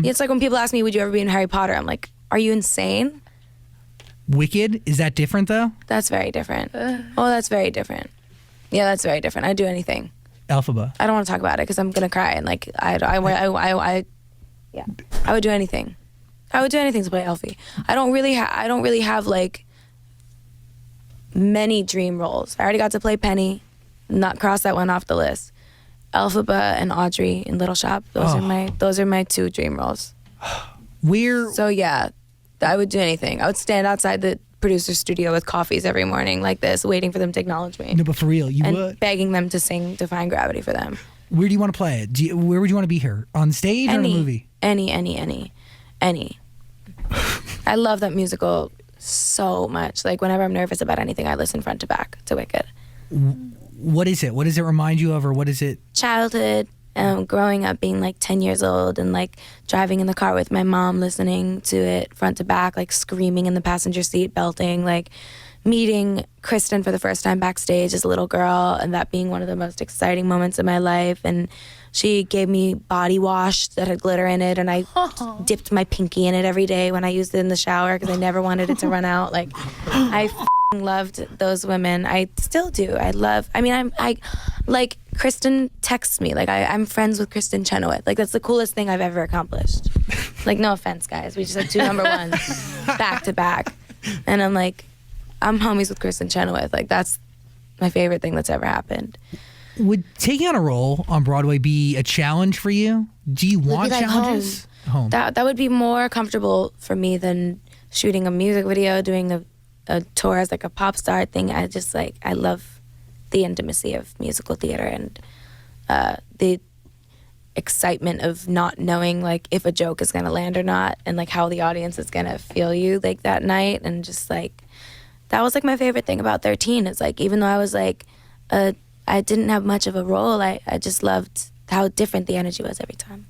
It's like when people ask me, would you ever be in Harry Potter? I'm like, are you insane? Wicked, is that different though? That's very different. Oh, that's very different. Yeah, that's very different. I'd do anything. Alphaba. I don't want to talk about it because I'm gonna cry and like I would do anything. I would do anything to play Elfie. I don't really have like many dream roles. I already got to play Penny, not cross that one off the list. Elphaba and Audrey in Little Shop. Those are my two dream roles. So yeah, I would do anything. I would stand outside the producer's studio with coffees every morning like this, waiting for them to acknowledge me. No, but for real, you would. Begging them to sing Defying Gravity for them. Where do you want to play it? Where would you want to be here? On stage or in a movie? Any. I love that musical so much. Like whenever I'm nervous about anything, I listen front to back to Wicked. What is it? What does it remind you of, or what is it? Childhood, growing up, being like 10 years old and like driving in the car with my mom, listening to it front to back, like screaming in the passenger seat, belting, like meeting Kristen for the first time backstage as a little girl, and that being one of the most exciting moments of my life. And she gave me body wash that had glitter in it, and I dipped my pinky in it every day when I used it in the shower because I never wanted it to run out. Like, I loved those women. I still do. I like Kristen texts me. Like, I'm friends with Kristen Chenoweth. Like, that's the coolest thing I've ever accomplished. Like, no offense, guys. We just had 2 number ones back to back. And I'm like, I'm homies with Kristen Chenoweth. Like, that's my favorite thing that's ever happened. Would taking on a role on Broadway be a challenge for you? Do you want challenges? Home. That would be more comfortable for me than shooting a music video, doing a tour as like a pop star thing. I love the intimacy of musical theater and the excitement of not knowing like if a joke is gonna land or not, and like how the audience is gonna feel you like that night. And just like that was like my favorite thing about 13. It's like, even though I was like I didn't have much of a role, I just loved how different the energy was every time.